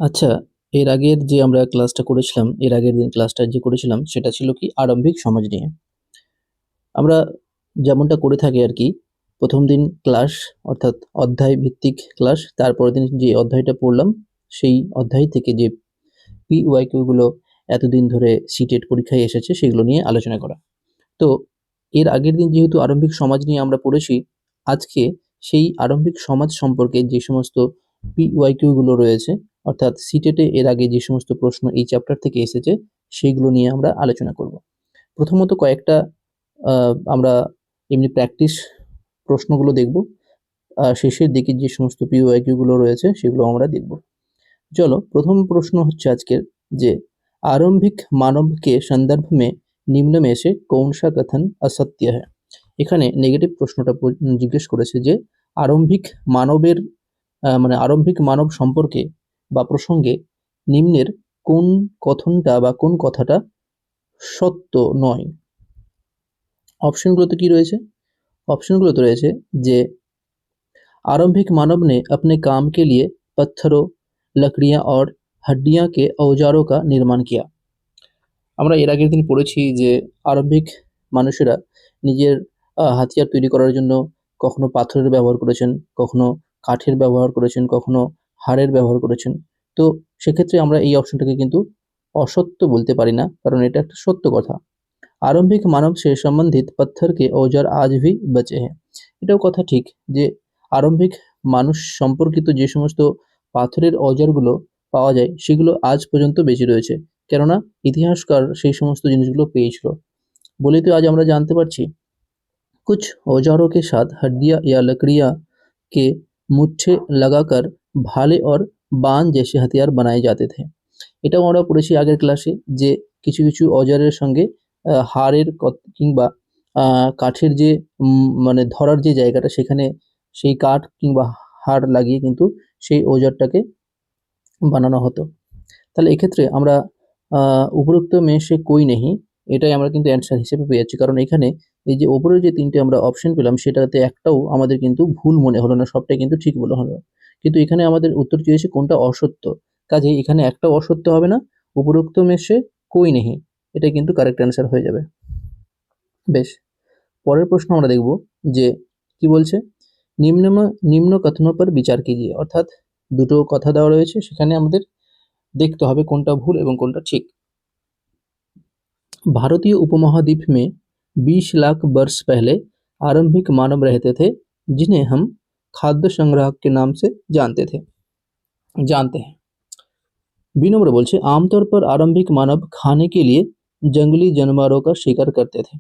আচ্ছা, এর আগের যে আমরা ক্লাসটা করেছিলাম, এর আগের দিন ক্লাসটা যে করেছিলাম সেটা ছিল কি আরম্ভিক সমাজ নিয়ে। আমরা যেমনটা করে থাকি আরকি, ১ম দিন ক্লাস অর্থাৎ অধ্যায় ভিত্তিক ক্লাস, তারপরের দিন যে অধ্যায়টা পড়লাম সেই অধ্যায় থেকে যে PYQ গুলো এতদিন ধরে সিটেট পরীক্ষায় এসেছে সেগুলো নিয়ে আলোচনা করা। তো এর আগের দিন যেহেতু আরম্ভিক সমাজ নিয়ে আমরা পড়েছি, আজকে সেই আরম্ভিক সমাজ সম্পর্কে যে সমস্ত PYQ গুলো রয়েছে অর্থাৎ সিটেটে এর আগে যে সমস্ত প্রশ্ন এই চ্যাপ্টার থেকে এসেছে সেইগুলো নিয়ে আমরা আলোচনা করব। প্রথমত কয়েকটা আমরা এমনি প্র্যাকটিস প্রশ্নগুলো দেখব। শেষের দিকে যে সমস্ত PYQ গুলো রয়েছে সেগুলো আমরা দেখব। चलो प्रथम प्रश्न হচ্ছে আজকের যে आरंभिक मानव के संदर्भ में निम्न में से कौन सा कथन असत्य है। এখানে নেগেটিভ প্রশ্নটা জিজ্ঞেস করেছে যে আরম্ভিক মানবের মানে আরম্ভিক মানব সম্পর্কে বা প্রসঙ্গে নিম্নের কোন কথনটা বা কোন কথাটা সত্য নয়। অপশনগুলোতে কি রয়েছে? অপশনগুলোতে রয়েছে যে आरंभिक मानव ने अपने काम के लिए पत्थरों, लकड़ियां और हड्डियां के औजारों का निर्माण किया। আমরা এর আগের দিন পড়েছি যে আরম্ভিক মানুষেরা নিজের হাতিয়ার তৈরি করার জন্য কখনো পাথরের ব্যবহার করেছেন, কখনো কাঠের ব্যবহার করেছেন, কখনো হাড়ের ব্যবহার করেছেন। তো সেক্ষেত্রে আমরা এই অপশনটাকে কিন্তু অসত্য বলতে পারি না, কারণ এটা একটা সত্য কথা। आरंभिक मानव से संबंधित पत्थर के औजार आज भी बचे हैं। এটাও কথা ঠিক যে আরম্ভিক মানুষ সম্পর্কিত যে সমস্ত পাথরের औजारগুলো পাওয়া যায় সেগুলো আজ পর্যন্ত বেঁচে রয়েছে, কেননা ইতিহাসকার সেই সমস্ত জিনিসগুলো পেয়েছিল বলেই তো আজ আমরা জানতে পারছি। कुछ औजारों के साथ हड्डियां या लकड़ियां के मुट्ठे लगाकर भाले और बाण जैसे हथियार बनाए जाते थे। এটাও আমরা পড়েছি আগের ক্লাসে যে কিছু কিছু औजाরের সঙ্গে হাড়ের কিংবা কাঠের যে মানে ধরার যে জায়গাটা সেখানে সেই কাঠ কিংবা হাড় লাগিয়ে কিন্তু সেই औजारটাকে বানানো হতো। তাহলে এক্ষেত্রে আমরা উপরোক্ত में से कोई नहीं এটাই আমরা কিন্তু অ্যান্সার হিসেবে পেয়ে যাচ্ছি, কারণ এখানে এই যে ওপরে যে তিনটে আমরা অপশন পেলাম সেটাতে একটাও আমাদের কিন্তু ভুল মনে হলো না, সবটাই কিন্তু ঠিক মনে হলো। কিন্তু এখানে আমাদের উত্তর চেয়েছে কোনটা অসত্য, কাজেই এখানে একটাও অসত্য হবে না, উপরোক্ত में से कोई नहीं এটাই কিন্তু কারেক্ট অ্যান্সার হয়ে যাবে। বেশ, পরের প্রশ্ন আমরা দেখব যে কি বলছে, নিম্ন নিম্ন কথনों पर विचार कीजिए, অর্থাৎ দুটো কথা দেওয়া রয়েছে সেখানে আমাদের দেখতে হবে কোনটা ভুল এবং কোনটা ঠিক। भारतीय उपमहाद्वीप में 20 लाख वर्ष पहले आरंभिक मानव रहते थे जिन्हें हम खाद्य संग्राहक के नाम से जानते हैं। बी नंबर बोलছে आमतौर पर आरंभिक मानव खाने के लिए जंगली जानवरों का शिकार करते थे।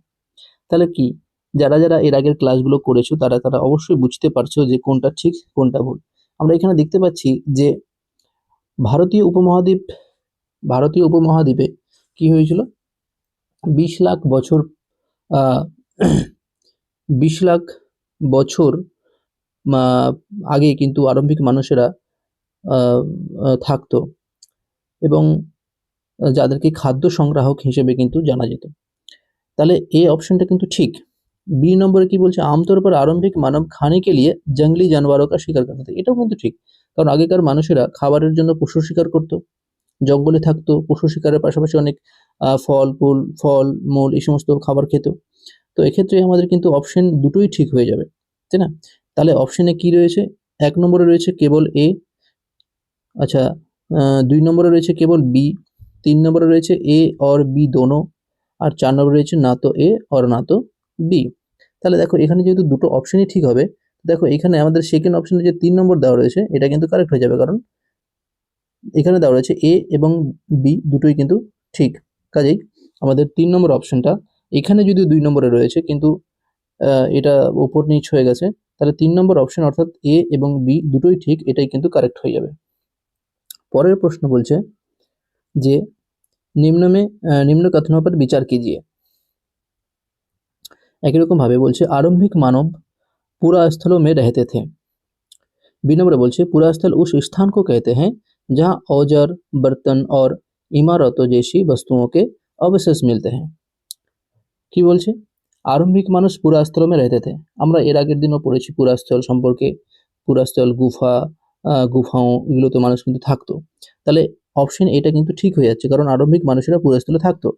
তাহলে কি যারা যারা এর আগের ক্লাসগুলো করেছো তারা তারা অবশ্যই বুঝতে পারছো যে কোনটা ঠিক কোনটা ভুল। আমরা এখানে দেখতে পাচ্ছি যে ভারতীয় উপমহাদ্বীপ ভারতীয় উপমহাদ্বীপে কি হয়েছিল, 20 লাখ বছর 20 লাখ বছর আগে কিন্তু আরম্ভিক মানুষেরা থাকতো এবং যাদেরকে খাদ্য সংগ্রাহক হিসেবে কিন্তু জানা যেত। তাহলে এই অপশনটা কিন্তু ঠিক। বি নম্বরে কি বলছে, आमतौर पर आरंभिक मानव खाने के लिए जंगली जानवरों का शिकार करते थे, এটাও কিন্তু ঠিক, কারণ আগেকার মানুষেরা খাবারের জন্য পশু শিকার করতো, জঙ্গলে থাকতো, পশু শিকারের পাশাপাশি অনেক ফল মূল এই সমস্ত খাবার খেত। তো এক্ষেত্রে আমাদের কিন্তু অপশন দুটোই ঠিক হয়ে যাবে, তাই না? তাহলে অপশনে কি রয়েছে, 1 নম্বরে রয়েছে কেবল এ, আচ্ছা 2 নম্বরে রয়েছে কেবল বি, 3 নম্বরে রয়েছে এ और বি दोनों, আর 4 নম্বরে রয়েছে না তো এ और না তো বি। তাহলে দেখো এখানে যেহেতু দুটো অপশনই ঠিক হবে, দেখো এখানে আমাদের সেকেন্ড অপশনে যে 3 নম্বর দেওয়া রয়েছে এটা কিন্তু কারেক্ট হয়ে যাবে, কারণ এখানে দেওয়া রয়েছে এ এবং বি দুটোই কিন্তু ঠিক। কাজেই আমাদের 3 নম্বর অপশনটা, এখানে যদিও 2 নম্বরে রয়েছে কিন্তু এটা উপর নিচ হয়ে গেছে, তাহলে 3 নম্বর অপশন অর্থাৎ এ এবং বি দুটোই ঠিক, এটাই কিন্তু কারেক্ট হয়ে যাবে। পরের প্রশ্ন বলছে যে নিম্ন কথनों पर विचार कीजिए। একই রকম ভাবে বলছে आरंभिक मानव पूरा स्थलों में रहते थे। बी नंबर बोलছে पूरा स्थल उस स्थान को कहते हैं जहां औजार, बर्तन और इमारतों जैसी वस्तुओं के अवशेष मिलते हैं। কি বলছে, আরম্ভিক মানুষ পুরাস্থল में रहते थे। আমরা এর আগের দিনও পড়েছি পুরাস্থল সম্পর্কে, পুরাস্থল গুফা, গুফাও এগুলোতে মানুষ কিন্তু থাকতো। তাহলে অপশন এটা কিন্তু ঠিক হয়ে যাচ্ছে, কারণ আরंभिक মানুষেরা पुरास्थले থাকতো।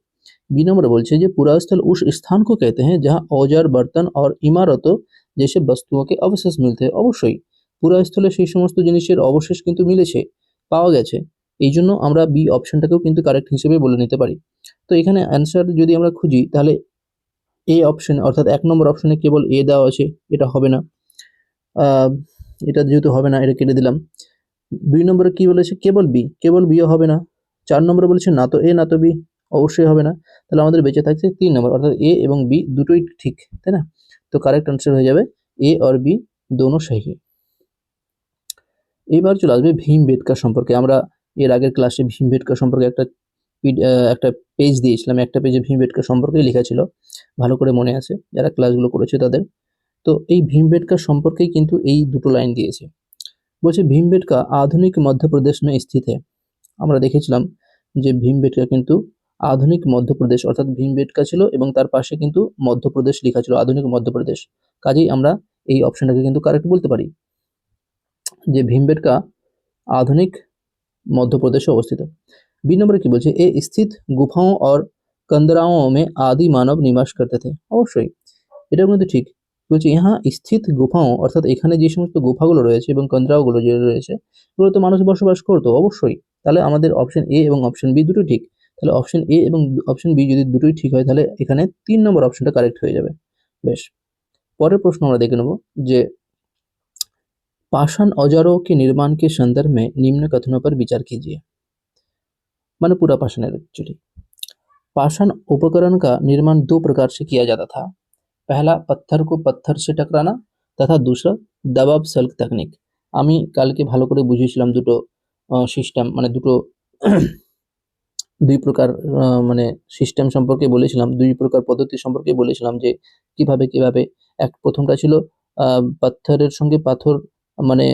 बी नंबर বলছে যে पुरास्थल उस स्थान को कहते हैं जहाँ औजार बर्तन और इमारतों जैसे वस्तुओं के अवशेष मिलते हैं। অবশ্যই পুরাস্থলে সেই সমস্ত জিনিসের অবশেষ কিন্তু মিলেছে, পাওয়া গেছে। এই জন্য আমরা বি অপশনটাকেও কিন্তু কারেক্ট হিসেবে বলে নিতে পারি। তো এখানে অ্যান্সার যদি আমরা খুঁজি তাহলে এ অপশন অর্থাৎ 1 নম্বর অপশনে কেবল এ দেওয়া আছে, এটা হবে না। এটা যেহেতু হবে না, এটা কেটে দিলাম। 2 নম্বরে কি বলেছে? কেবল বিও হবে না। 4 নম্বরে বলেছে না তো এ না তো বি, অবশ্যই হবে না। তাহলে আমাদের বেঁচে থাকছে 3 নম্বর, অর্থাৎ এ এবং বি দুটোই ঠিক, তাই না? তো কারেক্ট আনসার হয়ে যাবে এ और বি दोनों सही है। এবার চলে আসবে ভীমবেটকা সম্পর্কে। আমরা এর আগের ক্লাসে ভীমবেটকা সম্পর্কে একটা পেজ দিয়েছিলাম, একটা পেজে ভীমবেটকা সম্পর্কেই লেখা ছিল, ভালো করে মনে আছে যারা ক্লাসগুলো করেছে তাদের। তো এই ভীমবেটকা সম্পর্কেই কিন্তু এই দুটো লাইন দিয়েছে। বলছে ভীমবেটকা আধুনিক মধ্যপ্রদেশ में स्थित है। আমরা দেখেছিলাম যে ভীমবেটকা কিন্তু আধুনিক মধ্যপ্রদেশ, অর্থাৎ ভীমবেটকা ছিল এবং তার পাশে কিন্তু মধ্যপ্রদেশ লেখা ছিল, আধুনিক মধ্যপ্রদেশ। কাজেই আমরা এই অপশনটাকে কিন্তু কারেক্ট বলতে পারি যে ভীমবেটকা आधुनिक मध्य प्रदेश में अवस्थित है। बी नंबर की बोलছে ए स्थित गुफाओं और कंदराओं में आदि मानव निवास करते थे। অবশ্যই এটাও কিন্তু ঠিক। বলছে यहाँ স্থিত গুফাও অর্থাৎ এখানে যে সমস্ত গুফাগুলো রয়েছে এবং কন্দ্রাওগুলো যে রয়েছে এগুলো তো মানুষ বসবাস করতো অবশ্যই। তাহলে আমাদের অপশন এ এবং অপশন বি দুটোই ঠিক। তাহলে অপশন এ এবং অপশন বি যদি দুটোই ঠিক হয় তাহলে এখানে 3 নম্বর অপশনটা কারেক্ট হয়ে যাবে। বেশ, পরের প্রশ্ন আমরা দেখে নেব যে पाषाण औजारों के निर्माण के संदर्भ में निम्न कथनों पर विचार कीजिए। माने पूरा पाषाण एक्चुअली। पाषाण उपकरण का निर्माण दो प्रकार से किया जाता था। पहला पत्थर को पत्थर से टकराना तथा दूसरा दबाव सल्क तकनीक। আমি কালকে ভালো করে বুঝিয়েছিলাম দুটো সিস্টেম, মানে দুটো দুই প্রকার মানে সিস্টেম সম্পর্কে বলেছিলাম, দুই প্রকার পদ্ধতি সম্পর্কে বলেছিলাম যে কিভাবে কিভাবে এক প্রথমটা ছিল পাথরের সঙ্গে পাথর মানে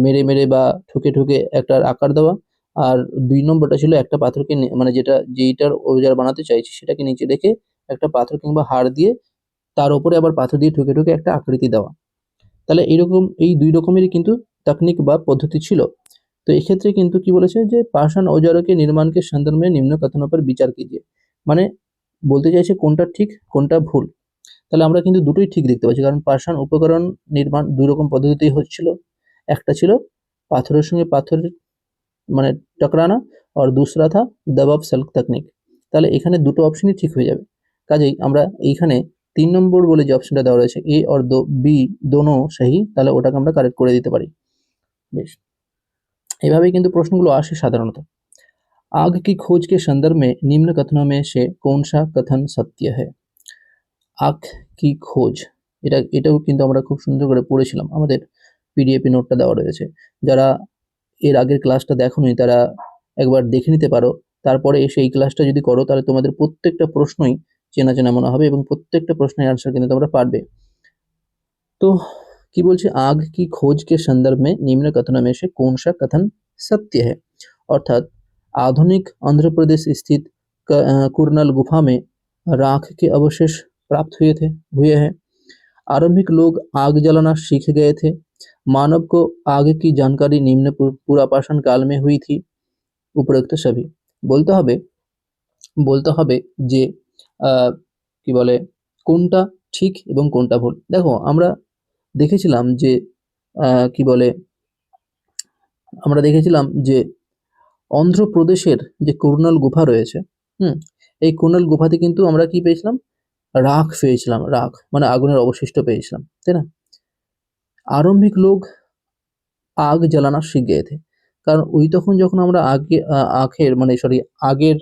মেরে মেরে বা ঠুকে ঠুকে একটা আকার দেওয়া, আর 2 নম্বরটা ছিল একটা পাথরকে মানে যেইটার औजार বানাতে চাইছি সেটাকে নিচে রেখে একটা পাথর কিংবা হাড় দিয়ে তার উপরে আবার পাথর দিয়ে ঠুকে ঠুকে একটা আকৃতি দেওয়া। তাহলে এরকম এই 2 রকমেরই কিন্তু টেকনিক বা পদ্ধতি ছিল। তো এক্ষেত্রে কিন্তু কি বলেছে যে पाषाण औजारों के निर्माण के संदर्भ में निम्न कथनों पर विचार कीजिए। মানে বলতে চাইছে কোনটা ঠিক কোনটা ভুল। তাহলে আমরা কিন্তু দুটোই ঠিক দেখতে পাচ্ছি, কারণ পাষাণ উপকরণ নির্মাণ দুই রকম পদ্ধতিতেই হচ্ছিল। একটা ছিল পাথরের সঙ্গে পাথর মানে टकराना और दूसरा था दबाव सल्क तकनीक। তাহলে এখানে দুটো অপশনই ঠিক হয়ে যাবে। কাজেই আমরা এইখানে 3 নম্বর বলে যে অপশনটা দেওয়া রয়েছে এ और বি दोनों सही, তাহলে ওটাকে আমরা কারেক্ট করে দিতে পারি। বেশ, এভাবেই কিন্তু প্রশ্নগুলো আসে সাধারণত। आग की खोज के संदर्भ में निम्न कथनों में से कौन सा कथन सत्य है। আগ কি খোঁজ, এটাও কিন্তু আমরা খুব সুন্দর করে পড়েছিলাম, আমাদের পিডিএফ নোটটা দেওয়া রয়েছে। যারা এর আগের ক্লাসটা দেখোনি তারা একবার দেখে নিতে পারো, তারপরে এসে এই ক্লাসটা যদি করো তাহলে তোমাদের প্রত্যেকটা প্রশ্নই চেনা চেনা মনে হবে এবং প্রত্যেকটা প্রশ্নের আনসার কিন্তু তোমরা পারবে। তো কি বলছে आग की खोज के संदर्भ में निम्न कथनों में से कौन सा कथन सत्य है। অর্থাৎ आधुनिक आंध्र प्रदेश स्थित कुरनल गुफा में राख के अवशेष प्राप्त हुए हैं। आरंभिक लोग आग जलाना सीख गए थे। मानव को आग की जानकारी निम्न पुरापाषाण काल में हुई थी। উপরোক্ত সবই বলতে হবে বলতে হবে যে কি বলে কোনটা ঠিক এবং কোনটা ভুল। দেখো আমরা দেখেছিলাম যে কি বলে আমরা দেখেছিলাম যে অন্ধ্রপ্রদেশের যে কুরনাল গুফা রয়েছে, এই কুরনাল গুফাতে কিন্তু আমরা কি পেয়েছিলাম, রাখ পেয়েছিলাম। রাখ মানে আগুনের অবশিষ্ট পেয়েছিলাম, তাই না? আরম্ভিক লোক আগ জ্বালানা শিখ গিয়ে থে, কারণ ওই তখন যখন আমরা আগের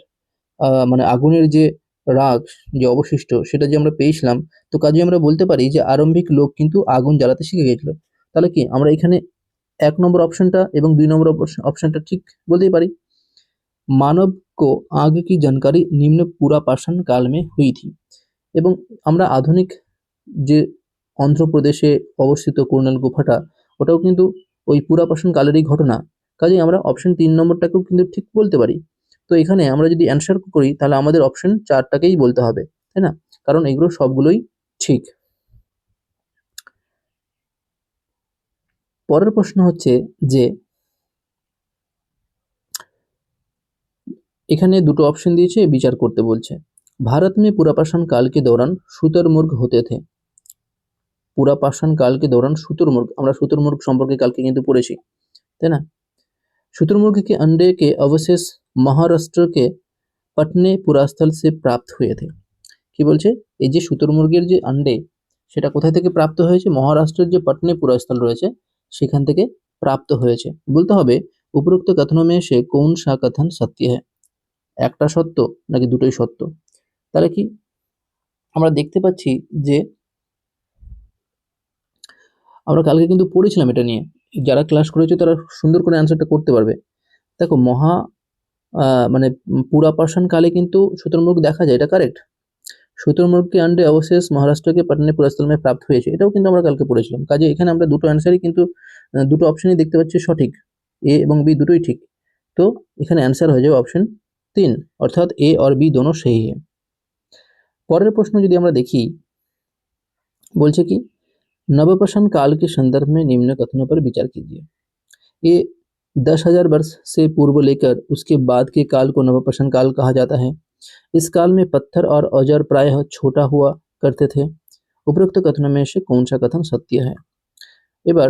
মানে আগুনের যে রাখ যে অবশিষ্ট সেটা যে আমরা পেয়েছিলাম, তো কাজে আমরা বলতে পারি যে আরম্ভিক লোক কিন্তু আগুন জ্বালাতে শিখে গিয়েছিল। তাহলে কি আমরা এখানে 1 নম্বর অপশনটা এবং 2 নম্বর অপশনটা ঠিক বলতেই পারি। মানব को आग की जानकारी निम्न पुरापाषाण काल में हुई थी। এবং আমরা আধুনিক যে অন্ধ্রপ্রদেশে অবস্থিত কুরনাল গুফাটা ওটাও কিন্তু ওই পুরাপাষাণ কালেরই ঘটনা। কাজেই আমরা অপশন 3 নম্বরটাকেও কিন্তু ঠিক বলতে পারি। তো এখানে আমরা যদি অ্যান্সার করি তাহলে আমাদের অপশন 4টাকেই বলতে হবে, তাই না? কারণ এগুলো সবগুলোই ঠিক। পরের প্রশ্ন হচ্ছে যে এখানে দুটো অপশন দিয়েছে, বিচার করতে বলছে। भारत में पुरापाषाण काल के दौरान शुतुरमुर्ग होते थे। पुरापाषाण काल के दौरान शुतुरमुर्ग, আমরা शुतुरमुर्ग সম্পর্কে কালকে কিন্তু পড়েছি, তাই না? शुतुरमुर्ग के अंडे के अवशेष महाराष्ट्र के पटने पुरास्थल से प्राप्त हुए थे। কি বলছে, এই যে শুতুরমুর্গের যে আন্ডে সেটা কোথা থেকে প্রাপ্ত হয়েছে? মহারাষ্ট্রের যে পটনে পুরাস্থল রয়েছে সেখান থেকে প্রাপ্ত হয়েছে। বলতে হবে উপরোক্ত কথন में से कौन सा कथन सत्य है। একটা সত্য নাকি দুটোই সত্য? তাহলে কি আমরা দেখতে পাচ্ছি যে আমরা কালকে কিন্তু পড়েছিলাম এটা নিয়ে, যারা ক্লাস করেছে তারা সুন্দর করে অ্যান্সারটা করতে পারবে। দেখো মানে পুরাপাষাণ কালে কিন্তু শুতুরমুর্গ দেখা যায়, এটা কারেক্ট। शुतुरमुर्ग के अंडे अवशेष महाराष्ट्र के पटने पुरास्थल में प्राप्त হয়েছে, এটাও কিন্তু আমরা কালকে পড়েছিলাম। কাজে এখানে আমরা দুটো অ্যান্সারই কিন্তু দুটো অপশনই দেখতে পাচ্ছি সঠিক, এ এবং বি দুটোই ঠিক। তো এখানে অ্যান্সার হয়ে যাবে অপশন 3, অর্থাৎ এ और বি दोनों सही है। পরের প্রশ্ন যদি আমরা দেখি, বলছে কি नवपाषाण काल के संदर्भ में निम्न कथनों पर विचार कीजिए। ये 10,000 वर्ष से पूर्व लेकर उसके बाद के काल को नवपाषाण काल कहा जाता है। इस काल में पत्थर और औजार प्रायः छोटा हुआ करते थे। उपरोक्त कथनों में से कौन सा कथन सत्य है। এবার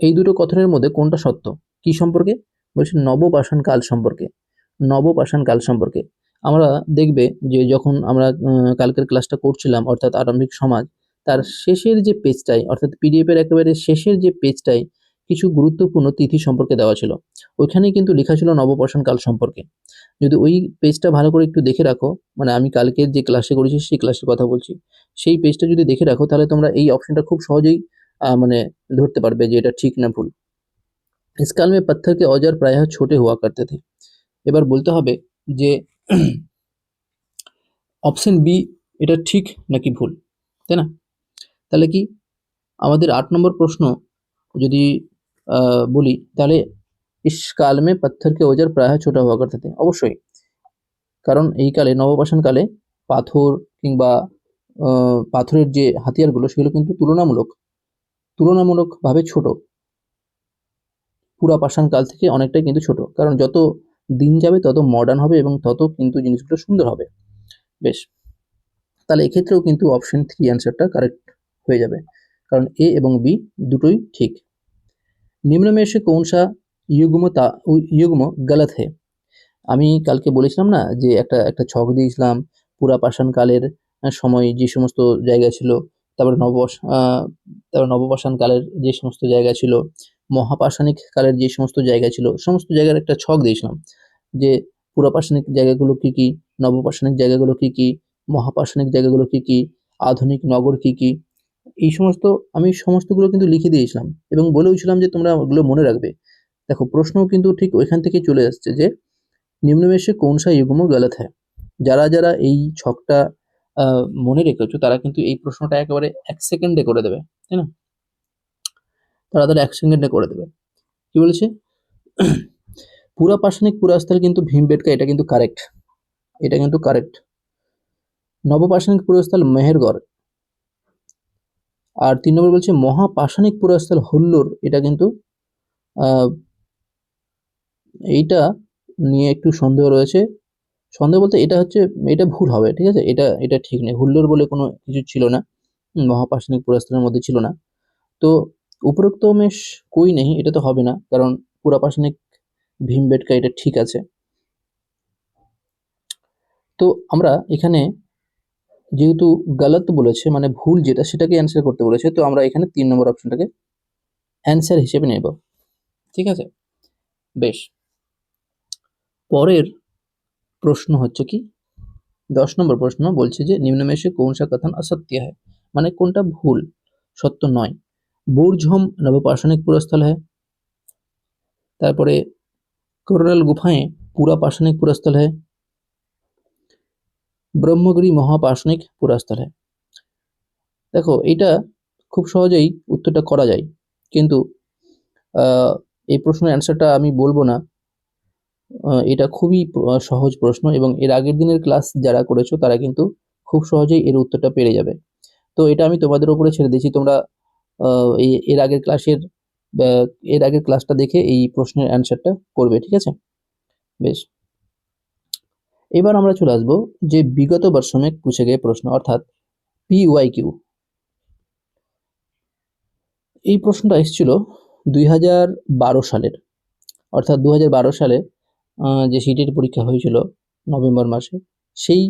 এই দুটো কথনের মধ্যে কোনটা সত্য? কি সম্পর্কে বলছে? নবপাষাণ কাল সম্পর্কে। নবপাষাণ কাল সম্পর্কে আমরা দেখবে যে যখন আমরা কালকের ক্লাসটা করছিলাম, অর্থাৎ আরম্ভিক সমাজ, তার শেষের যে পেজটায়, অর্থাৎ পিডিএফ এর একেবারে শেষের যে পেজটায় কিছু গুরুত্বপূর্ণ তিথি সম্পর্কে দেওয়া ছিল, ওইখানেই কিন্তু লেখা ছিল নবপাষাণ কাল সম্পর্কে। যদি ওই পেজটা ভালো করে একটু দেখে রাখো, মানে আমি কালকের যে ক্লাসে করেছি সেই ক্লাসের কথা বলছি, সেই পেজটা যদি দেখে রাখো তাহলে তোমরা এই অপশনটা খুব সহজেই মানে ধরতে পারবে যে এটা ঠিক না ভুল। इस काल में पत्थर के औजार प्रायः छोटे हुआ करते थे। এবার বলতে হবে যে অপশন বি এটা ঠিক নাকি ভুল, তাই না? তাহলে কি আমাদের 8 নম্বর প্রশ্ন যদি বলি, তাহলে इस काल में पत्थर के औजार प्रायः छोटा हुआ करते थे, অবশ্যই। কারণ এই কালে, নবপাষাণ কালে পাথর কিংবা পাথরের যে হাতিয়ারগুলো সেগুলো কিন্তু তুলনামূলকভাবে ছোট, পুরাপাষাণ কাল থেকে অনেকটাই কিন্তু ছোট। কারণ যত দিন যাবে তত মডার্ন হবে এবং তত কিন্তু জিনিসগুলো সুন্দর হবে। বেশ, তাহলে এক্ষেত্রেও কিন্তু অপশন 3 অ্যান্সারটা কারেক্ট হয়ে যাবে, কারণ এ এবং বি দুটোই ঠিক। নিম্ন में से कौन सा युग्म गलत है। আমি কালকে বলেছিলাম না যে একটা ছক দিয়েছিলাম, পুরাপাষাণ কালের সময় যে সমস্ত জায়গা ছিল, তারপরে নবপাষাণ কালের যে সমস্ত জায়গা ছিল, মহাপাষাণিক কালের যে সমস্ত জায়গা ছিল, সমস্ত জায়গার একটা ছক দিয়েছিলাম যে পুরাপাষাণিক জায়গাগুলো কি কি, নবপাষাণিক জায়গাগুলো কি কি, মহাপাষাণিক জায়গাগুলো কি কি, আধুনিক নগর কি কি, এই আমি সমস্তগুলো কিন্তু লিখে দিয়েছিলাম এবং বলেওছিলাম যে তোমরা ওগুলো মনে রাখবে। দেখো প্রশ্নও কিন্তু ঠিক ওইখান থেকে চলে আসছে যে নিম্ন में से कौन सा युग्म गलत है। যারা যারা এই ছকটা মনে রেখেছো তারা কিন্তু এই প্রশ্নটা একেবারে 1 সেকেন্ডে করে দেবে, তাই না? তারা 1 সেকেন্ডে করে দেবে। কি বলেছে? পুরাপাষাণিক পুরাস্থল কিন্তু ভীমবেটকা, এটা কিন্তু কারেক্ট, এটা কিন্তু কারেক্ট। নবপাষাণিক পুরাস্থল মেহেরগড়। আর 3 নম্বর বলছে মহাপাষাণিক পুরাস্থল হুল্লোর, এটা কিন্তু এইটা নিয়ে একটু সন্দেহ রয়েছে। সন্দেহ বলতে এটা ভুল হবে, ঠিক আছে? এটা ঠিক নেই, হুল্লোর বলে কোনো কিছু ছিল না, মহাপাষাণিক পুরাস্থলের মধ্যে ছিল না। তো উপরোক্ত মেষ কই নেই, এটা তো হবে না, কারণ পুরাপাষাণিক ভীমবেটকা এটা ঠিক আছে। তো আমরা এখানে যেহেতু গলত বলেছে, মানে ভুল যেটা সেটাকে অ্যান্সার করতে বলেছে, তো আমরা এখানে 3 নম্বর অপশনটাকে অ্যান্সার হিসেবে নেব, ঠিক আছে? বেশ, পরের প্রশ্ন হচ্ছে কি 10 নম্বর প্রশ্ন, বলছে যে নিম্ন में से कौन सा कथन असत्य है, মানে কোনটা ভুল, সত্য নয়। বুর্জহোম নবপাষাণিক পুরাস্থল है। তারপরে কোরাল গুফাएं পুরাপাষাণিক পুরাস্থল है। ব্রহ্মগিরি মহাপাষাণিক পুরাস্থল है। দেখো এটা খুব সহজেই উত্তরটা করা যায়, কিন্তু এই প্রশ্নের অ্যান্সারটা আমি বলবো না। এটা খুবই সহজ প্রশ্ন এবং এর আগের দিনের ক্লাস যারা করেছো তারা কিন্তু খুব সহজেই এর উত্তরটা পেরে যাবে। তো এটা আমি তোমাদের উপরে ছেড়ে দিয়েছি, তোমরা এর আগের ক্লাসের এর আগের ক্লাসটা দেখে এই প্রশ্নের অ্যান্সারটা করবে, ঠিক আছে? বেশ, এবার আমরা চলে আসবো যে বিগত वर्ष में पूछे गए প্রশ্ন অর্থাৎ PYQ। এই প্রশ্নটা এসেছিল 2012 সালের, অর্থাৎ 2012 সালে যে সিটের পরীক্ষা হয়েছিল নভেম্বর মাসে, সেই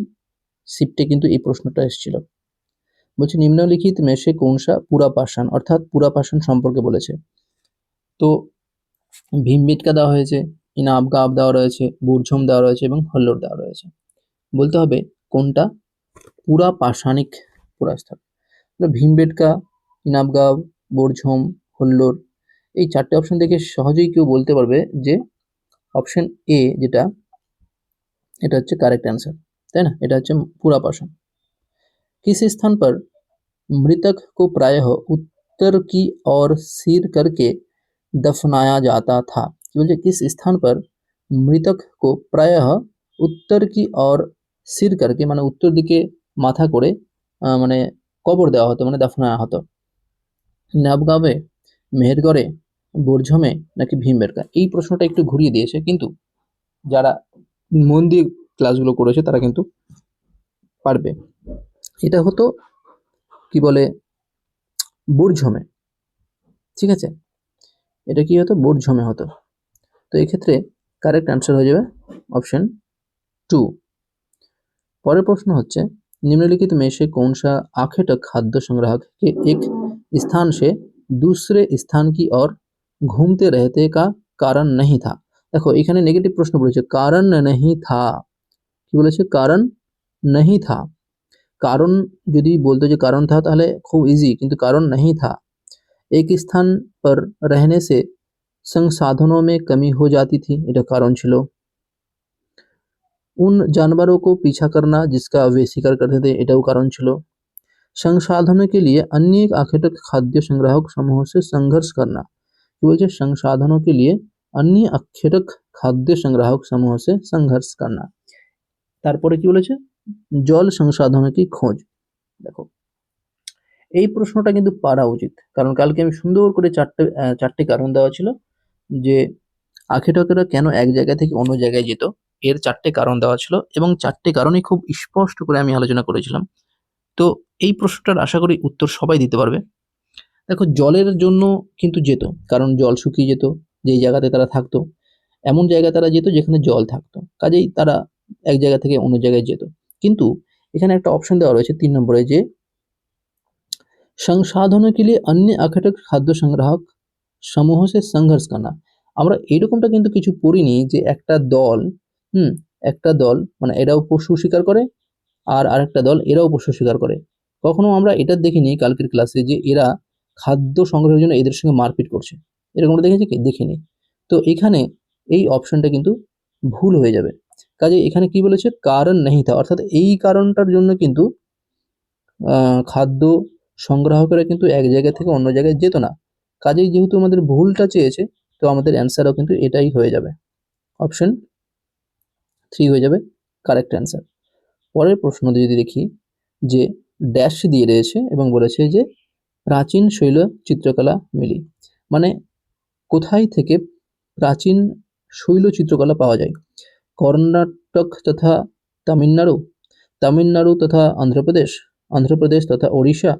শিফটে কিন্তু এই প্রশ্নটা এসেছিল। বলছে নিম্নলিখিত में से कौन सा पूरा पाषाण, অর্থাৎ পুরা পাষাণ সম্পর্কে বলেছে। তো ভীমবেটকা দেওয়া হয়েছে, ইনাব গাব দেওয়া রয়েছে, বুরঝুম দেওয়া রয়েছে এবং হল্লোর দেওয়া রয়েছে। বলতে হবে কোনটা পুরা পাষাণিক পুরাস্তর। ভীমবেটকা, ইনাব গাব, বুরঝুম, হল্লোর, এই চারটে অপশন দেখে সহজেই কেউ বলতে পারবে যে অপশন এ যেটা, এটা হচ্ছে কারেক্ট অ্যান্সার, তাই না? এটা হচ্ছে পুরা पाषाण। किस स्थान पर मृतक को प्रायः उत्तर की ओर सिर करके दफनाया जाता था? बोलिए किस स्थान पर मृतक को प्रायः उत्तर की ओर सिर करके माने उत्तर दिके माथा करे माने कबर देওয়া হতো, মানে দাফনায়া হতো। নাবগাঁবে, মেহেরগড়ে, বুরঝুমে নাকি ভীমবেটকা? এই প্রশ্নটা একটু ঘুরিয়ে দিয়েছে, কিন্তু যারা মন দিয়ে ক্লাসগুলো করেছে তারা কিন্তু পারবে। এটা হতো কি বলে বুরঝুমে, ঠিক আছে? এটা কি হতো? বুরঝুমে হতো। তো এই ক্ষেত্রে কারেক্ট অ্যান্সার হয়ে যাবে অপশন 2। পরের প্রশ্ন হচ্ছে निम्नलिखित में से कौन सा आखेटक खाद्य संग्राहक के एक स्थान से दूसरे स्थान की ओर घूमते रहते का कारण नहीं था? देखो এখানে নেগেটিভ প্রশ্ন বলেছে, কারণ नहीं था। কি বলেছে? কারণ नहीं था। কারণ যদি বলতো যে কারণ था তাহলে খুব ইজি, কিন্তু কারণ नहीं था। एक स्थान पर रहने से संसाधनों में कमी हो जाती थी, এটা কারণ ছিল। उन जानवरों को पीछा करना जिसका वे शिकार करते थे, এটাও কারণ ছিল। संसाधनों के लिए अन्य आखेटक खाद्य संग्राहक समूह से संघर्ष करना, কি বলছে? संसाधनों के लिए अन्य आखेटक खाद्य संग्राहक समूह से संघर्ष करना। তারপরে কি বলেছে? জল সংসাধনের কি খোঁজ। দেখো এই প্রশ্নটা কিন্তু পারা উচিত, কারণ কালকে আমি সুন্দর করে চারটে কারণ দেওয়া ছিল যে আখেটকেরা কেন এক জায়গা থেকে অন্য জায়গায় যেত, এর চারটে কারণ দেওয়া ছিল এবং চারটে কারণই খুব স্পষ্ট করে আমি আলোচনা করেছিলাম। তো এই প্রশ্নটার আশা করি উত্তর সবাই দিতে পারবে। দেখো জলের জন্য কিন্তু যেত, কারণ জল শুকিয়ে যেত, যেই জায়গাতে তারা থাকতো এমন জায়গায় তারা যেত যেখানে জল থাকতো, কাজেই তারা এক জায়গা থেকে অন্য জায়গায় যেত। কিন্তু এখানে একটা অপশন দেওয়া রয়েছে 3 নম্বরে যে संसाधनों के लिए अन्य आखेटक खाद्य संग्राहक समूह से संघर्ष करना। আমরা এরকমটা কিন্তু কিছু পড়িনি যে একটা দল একটা দল মানে এরাও পশু শিকার করে আর আরেকটা দল এরাও পশু শিকার করে। কখনো আমরা এটা দেখিনি কালকের ক্লাসে যে এরা খাদ্য সংগ্রহের জন্য এদের সঙ্গে মারপিট করছে, এরকমটা দেখেছি কি? দেখিনি। তো এখানে এই অপশনটা কিন্তু ভুল হয়ে যাবে। কাজে এখানে কি বলেছে? কারণ নেই থা, অর্থাৎ এই কারণটার জন্য কিন্তু খাদ্য সংগ্রাহকেরা কিন্তু এক জায়গা থেকে অন্য জায়গায় যেত না। কাজেই যেহেতু আমাদের ভুলটা চেয়েছে, তো আমাদের অ্যান্সারও কিন্তু এটাই হয়ে যাবে, অপশন 3 হয়ে যাবে কারেক্ট অ্যান্সার। পরের প্রশ্ন যদি দেখি যে ড্যাশ দিয়ে রয়েছে এবং বলেছে যে প্রাচীন শৈল চিত্রকলা মিলি, মানে কোথায় থেকে প্রাচীন শৈল চিত্রকলা পাওয়া যায়? কর্ণাটক তথা তামিলনাড়ু, তামিলনাড়ু তথা অন্ধ্রপ্রদেশ, অন্ধ্রপ্রদেশ তথা ওড়িশা,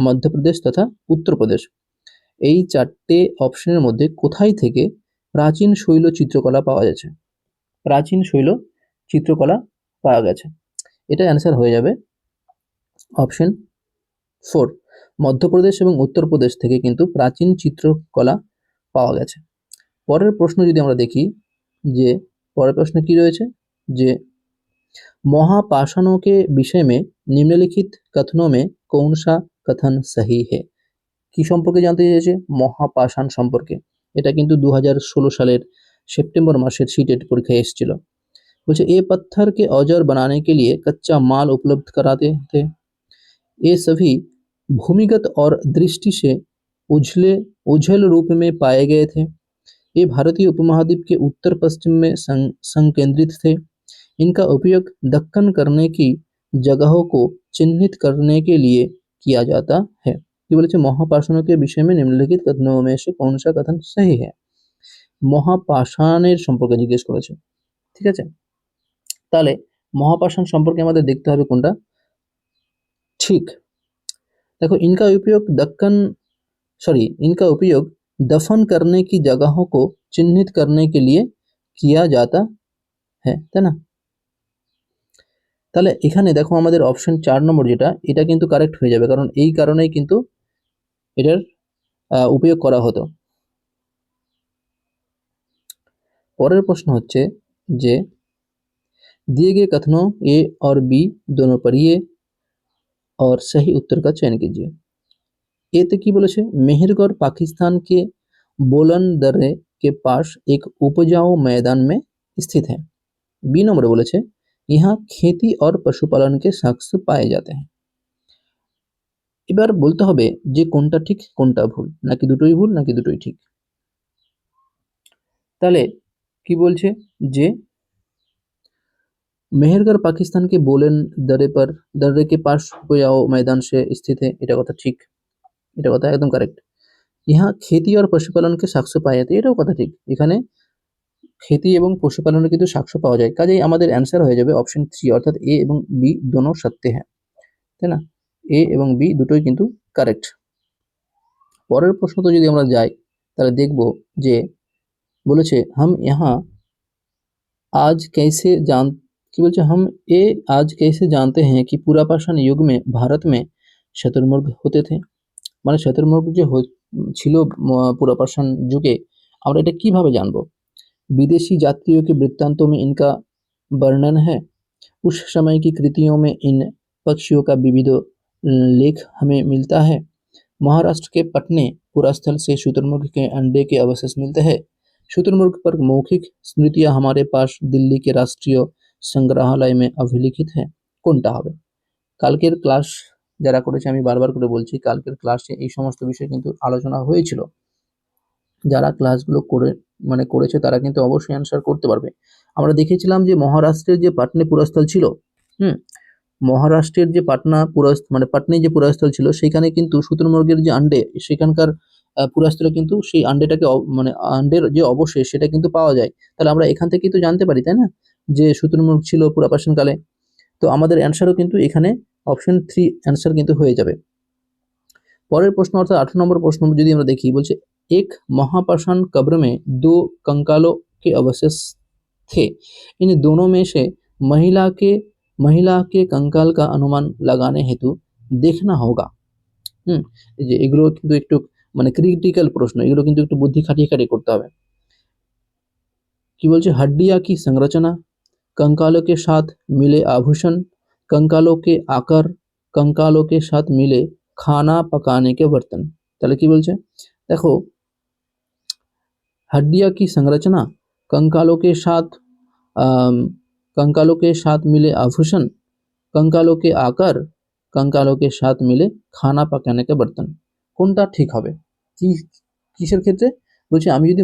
মধ্যপ্রদেশ তথা উত্তরপ্রদেশ। এই চারটে অপশনের মধ্যে কোথায় থেকে প্রাচীন শৈল চিত্রকলা পাওয়া গেছে? প্রাচীন শৈল চিত্রকলা পাওয়া গেছে, এটা অ্যান্সার হয়ে যাবে অপশন 4। মধ্যপ্রদেশ এবং উত্তরপ্রদেশ থেকে কিন্তু প্রাচীন চিত্রকলা পাওয়া গেছে। পরের প্রশ্ন যদি আমরা দেখি যে পরের প্রশ্ন কি রয়েছে যে महापाषाणों के विषय में निम्नलिखित कथनों में कौन सा कथन सही है? কি সম্পর্কে জানতে চেয়েছে? মহাপাষাণ সম্পর্কে। এটা কিন্তু 2016 সালের সেপ্টেম্বর মাসের সিটেট পরীক্ষায় এসেছিল। বলছে ये पत्थर के औजार बनाने के लिए कच्चा माल उपलब्ध कराते थे, ये सभी भूमिगत और दृष्टि से उझले उझल रूप में पाए गए थे, ये भारतीय उपमहाद्वीप के उत्तर पश्चिम में संकेंद्रित थे, इनका उपयोग दक्कन करने की जगहों को चिन्हित करने के लिए किया जाता है। কি বলেছে, মহাপাষাণের বিষয় में निम्नलिखित कथनों में से कौन सा कथन सही है। মহাপাষাণের সম্পর্কে জিজ্ঞেস করেছে, ঠিক আছে। তাহলে মহাপাষাণ সম্পর্কে আমাদের দেখতে হবে কোনটা ঠিক। देखो इनका उपयोग दफन करने की जगहों को चिन्हित करने के लिए किया जाता है, তাই না। তাহলে এখানে দেখো আমাদের অপশন 4 নম্বর যেটা, এটা কিন্তু কারেক্ট হয়ে যাবে, কারণ এই কারণেই কিন্তু এটার उपयोग করা হতো। পরের প্রশ্ন হচ্ছে যে दिए गए कथनों ए और बी दोनों पढ़िए और सही उत्तर का चयन कीजिए। এতে কি বলেছে, মেহেরগড় पाकिस्तान के बोलन दर्रे के पास एक उपजाऊ मैदान में स्थित है। बी नंबर বলেছে यहाँ खेती और पशुपालन के साक्ष्य पाए जाते हैं। এবার বলতে হবে যে কোনটা ঠিক কোনটা ভুল, নাকি দুটোই ভুল নাকি দুটোই ঠিক। তাহলে কি বলছে যে मेहरगढ़ पाकिस्तान के बोलन दर्रे के पास उपजाऊ मैदान से स्थित है, এটা কথা ঠিক, এটা কথা একদম কারেক্ট। यहाँ खेती और पशुपालन के साक्ष्य पाए जाते, এটাও কথা ঠিক, এখানে खेती এবং পশুপালনের কিন্তু সাক্ষ্য পাওয়া যায়, কাজেই আমাদের অ্যান্সার হয়ে যাবে অপশন 3, অর্থাৎ এ এবং বি दोनों सत्य है, তাই না। এ এবং বি দুটোই কিন্তু কারেক্ট। পরের প্রশ্নতে যদি আমরা যাই তাহলে দেখব যে বলেছে हम यहाँ आज कैसे जान কি বলছে हम ये आज कैसे जानते हैं कि पुरापाषाण युग में भारत में शतुर्मुर्ग होते थे। মানে शतुर्मुर्ग যে ছিল पुरापाषाण যুগে, আমরা এটা কিভাবে জানবো। विदेशी यात्रियों के वृत्तांतों में इनका वर्णन है। उस समय की कृतियों में इन पक्षियों का विविध लेख हमें मिलता है। महाराष्ट्र के पटने पुरास्थल से शुतुरमुर्ग के अंडे के अवशेष मिलते हैं। शुतुरमुर्ग पर मौखिक स्मृतियां हमारे पास दिल्ली के राष्ट्रीय संग्रहालय में अभिलिखित है। কোনটা হবে। কালকের ক্লাস যারা করেছে, আমি বারবার করে বলছি, কালকের ক্লাসে এই সমস্ত বিষয় কিন্তু আলোচনা হয়েছিল। যারা ক্লাসগুলো করেছে তারা কিন্তু অবশ্যই অ্যান্সার করতে পারবে। আমরা দেখেছিলাম যে মহারাষ্ট্রের যে পাটনে পুরাস্থল ছিল, মহারাষ্ট্রের যে পাটনে যে পুরাস্থল ছিল, সেখানে কিন্তু শুতুরমুর্গের যে আন্ডে, সেখানকার পুরাস্থলে কিন্তু সেই আন্ডেটাকে আন্ডের যে অবশেষ সেটা কিন্তু পাওয়া যায়। তাহলে আমরা এখান থেকেই তো জানতে পারি, তাই না, যে শুতুরমুর্গ ছিল পুরাপাষাণ কালে। তো আমাদের অ্যান্সারও কিন্তু এখানে অপশন 3 অ্যান্সার কিন্তু হয়ে যাবে। পরের প্রশ্ন অর্থাৎ 18 নম্বর প্রশ্ন যদি আমরা দেখি, বলছে एक महापाषाण कब्र में 2 कंकालों के अवशेष थे। इन दोनों में से महिला के कंकाल का अनुमान लगाने हेतु देखना होगा। যে এগুলো কিন্তু একটু ক্রিটিক্যাল প্রশ্ন, এগুলো কিন্তু একটু বুদ্ধি খাটিয়ে করতে হবে। কি বলছে, हड्डियां की संरचना, कंकालों के साथ मिले आभूषण, कंकालों के आकार, कंकालों के साथ मिले खाना पकाने के बर्तन। তাহলে কি বলছে, देखो हड्डियां की संरचना, कंकालों के साथ मिले आभूषण, कंकालों के आकार, कंकालों के साथ मिले खाना पकाने के बर्तन। কোনটা ঠিক হবে, কিসের ক্ষেত্রে বলছে, আমি যদি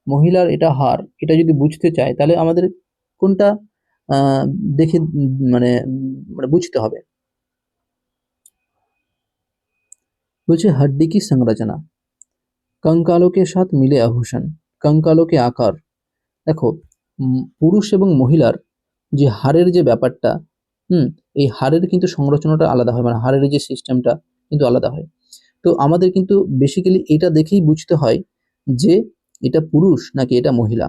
মহিলার এটা হার, এটা যদি বুঝতে চাই তাহলে আমাদের কোনটা দেখে মানে বুঝতে হবে। বলছে हड्डी की संरचना, कंकालों के साथ मिले आभूषण, कंकालों के आकार। দেখো পুরুষ এবং মহিলার যে হাড়ের যে ব্যাপারটা, এই হাড়ের কিন্তু সংরচনাটা আলাদা হয়, হাড়ের যে সিস্টেমটা কিন্তু আলাদা হয়। তো আমাদের কিন্তু বেসিক্যালি এটা দেখেই বুঝতে হয় যে এটা পুরুষ নাকি এটা মহিলা।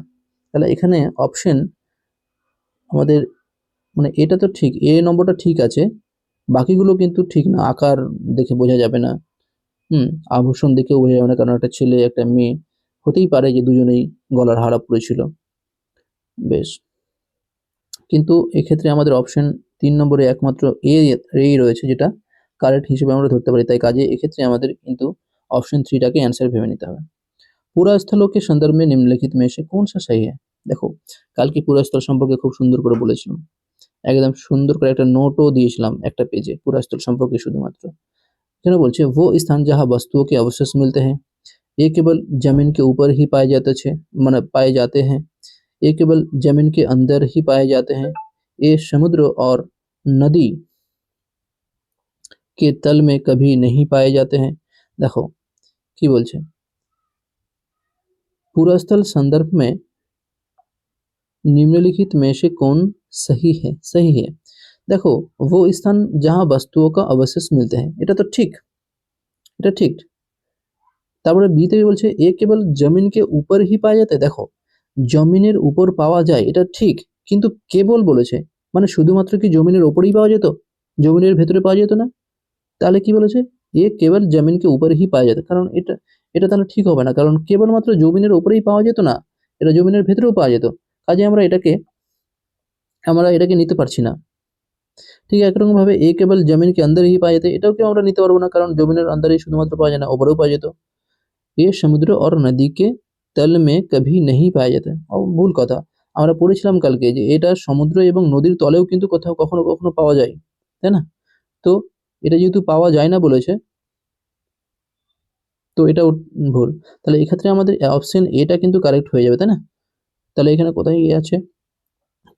তাহলে এখানে অপশন আমাদের এটা তো ঠিক, এ নম্বরটা ঠিক আছে, বাকিগুলো কিন্তু ঠিক না। আকার দেখে বোঝা যাবে না, আভূষণ দেখেও বোঝা যাবে না, কারণ একটা ছেলে একটা মেয়ে, হতেই পারে যে দুজনেই গলার হারা পড়েছিল। বেশ, কিন্তু এক্ষেত্রে আমাদের অপশন 3 নম্বরে একমাত্র এই রয়েছে, যেটা কারেক্ট হিসেবে আমরা ধরতে পারি। তাই কাজে এক্ষেত্রে আমাদের কিন্তু অপশন 3টাকে অ্যান্সার ভেবে নিতে হবে। পুরাস্থল के संदर्भ में निम्नलिखित में से कौन सा सही है। দেখো কালকে পুরাস্থল সম্পর্কে খুব সুন্দর করে বলেছিলাম, একদম সুন্দর করে একটা নোটও দিয়েছিলাম একটা পেজে পুরাস্থল সম্পর্কে শুধুমাত্র। এখানে বলছে वो स्थान जहाँ वस्तुओं के अवशेष मिलते हैं, ये केवल जमीन के ऊपर ही पाए जाते हैं, ये केवल जमीन के अंदर ही पाए जाते हैं, ये समुद्र और नदी के तल में कभी नहीं पाए जाते हैं। देखो কি বলছে, पुरस्थल संदर्भ में निम्नलिखित में से कौन सही है? सही है। देखो वो स्थान जहाँ वस्तुओं का अवशेष मिलते हैं, এটা তো ঠিক, এটা ঠিক। তারপরে বিতে বলছে এ কেবল জমিনকে উপর হি পাওয়া যেতে। দেখো জমিনের উপর পাওয়া যায় এটা ঠিক, কিন্তু কেবল বলেছে, মানে শুধুমাত্র কি জমিনের ওপরেই পাওয়া যেত, জমিনের ভেতরে পাওয়া যেত না? তাহলে কি বলেছে, এ কেবল জমিনকে উপর হি পাওয়া যেত, কারণ এটা এটা তাহলে ঠিক হবে না, কারণ কেবলমাত্র জমিনের ওপরেই পাওয়া যেত না, এটা জমিনের ভেতরেও পাওয়া যেত। কাজে আমরা এটাকে নিতে পারছি না। ঠিক একরকম ভাবে এ কেবল জমিন কে अंदर ही पाया जाते, এটাও কি আমরা নিতে পারবো না, কারণ জমিনের अंदर ही শুধুমাত্র পাওয়া যায় না, ওপরেও পাওয়া যেত। ये समुद्र और नदी के तल में कभी नहीं पाया जाता। ভুল কথা, আমরা পড়েছিলাম কালকে যে এটা সমুদ্র এবং নদীর তলেও কিন্তু কোথাও কখনো কখনো পাওয়া যায়, তাই না? তো এটা যেহেতু পাওয়া যায় না বলেছে, তো এটাও ভুল। তাহলে এক্ষেত্রে আমাদের অপশন এটা কিন্তু কারেক্ট হয়ে যাবে, তাই না? তাহলে এখানে কোথায় আছে,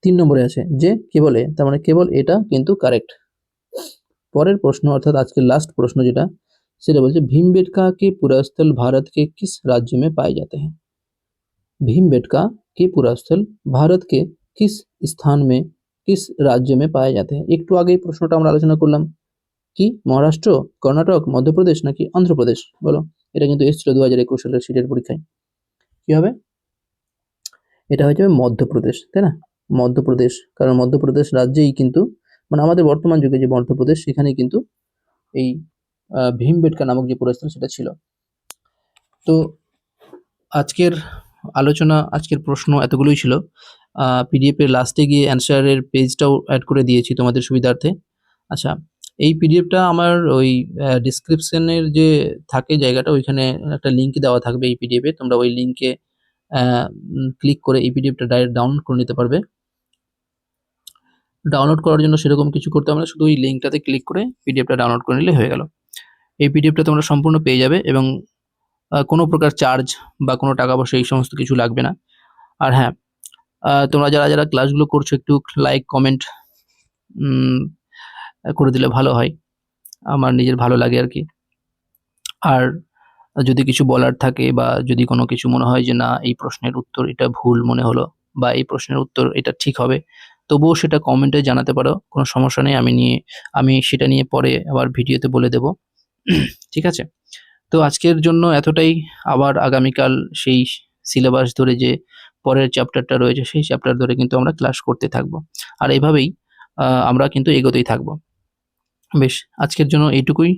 3 নম্বরে আছে যে কেবল এ, তার মানে কেবল এটা কিন্তু কারেক্ট। পরের প্রশ্ন অর্থাৎ আজকের লাস্ট প্রশ্ন যেটা, সেটা বলছে ভীমবেটকা के पुरास्थल भारत के किस राज्य में पाए जाते हैं? भीमबेटका के पुरास्थल भारत के किस स्थान में, किस राज्य में पाए जाते हैं? একটু আগেই প্রশ্নটা আমরা আলোচনা করলাম, কি মহারাষ্ট্র, কর্ণাটক, মধ্যপ্রদেশ নাকি অন্ধ্রপ্রদেশ? বলো, এটা কিন্তু এসেছিল 2021 সালের সিটের পরীক্ষায়। কি হবে? এটা হয়ে যাবে মধ্যপ্রদেশ, তাই না? মধ্যপ্রদেশ, কারণ মধ্যপ্রদেশ রাজ্যেই কিন্তু, মানে আমাদের বর্তমান যুগে যে মধ্যপ্রদেশ, সেখানেই কিন্তু এই ভীমবেটকা নামক যে পুরস্কার সেটা ছিল। তো আজকের আলোচনা, আজকের প্রশ্ন এতগুলোই ছিল। পিডিএফ এর লাস্টে গিয়ে অ্যান্সারের পেজটাও অ্যাড করে দিয়েছি তোমাদের সুবিধার্থে। আচ্ছা, এই পিডিএফটা আমার ওই ডিসক্রিপশনের যে থাকে জায়গাটা, ওইখানে একটা লিঙ্ক দেওয়া থাকবে এই পিডিএফে, তোমরা ওই লিঙ্কে ক্লিক করে এই পিডিএফটা ডাইরেক্ট ডাউনলোড করে নিতে পারবে। ডাউনলোড করার জন্য সেরকম কিছু করতে হবে না, শুধু ওই লিঙ্কটাতে ক্লিক করে পিডিএফটা ডাউনলোড করে নিলে হয়ে গেল। এই পিডিএফটা তোমরা সম্পূর্ণ পেয়ে যাবে এবং কোনো প্রকার চার্জ বা কোনো টাকা পয়সা এই সমস্ত কিছু লাগবে না। আর হ্যাঁ, তোমরা যারা যারা ক্লাসগুলো করছো একটু লাইক কমেন্ট করে দিলে ভালো হয়, আমার নিজের ভালো লাগে আর কি। আর যদি কিছু বলার থাকে বা যদি কোনো কিছু মনে হয় যে না এই প্রশ্নের উত্তর এটা ভুল মনে হলো বা এই প্রশ্নের উত্তর এটা ঠিক হবে, তবুও সেটা কমেন্টে জানাতে পারো, কোনো সমস্যা নেই। আমি সেটা নিয়ে পরে আবার ভিডিওতে বলে দেব। ঠিক আছে, তো আজকের জন্য এতটাই। আবার আগামীকাল সেই সিলেবাস ধরে যে পরের চ্যাপ্টারটা রয়েছে সেই চ্যাপ্টার ধরে কিন্তু আমরা ক্লাস করতে থাকবো, আর এইভাবেই আমরা কিন্তু এগোতেই থাকবো। বেশ, আজকের জন্য এইটুকুই।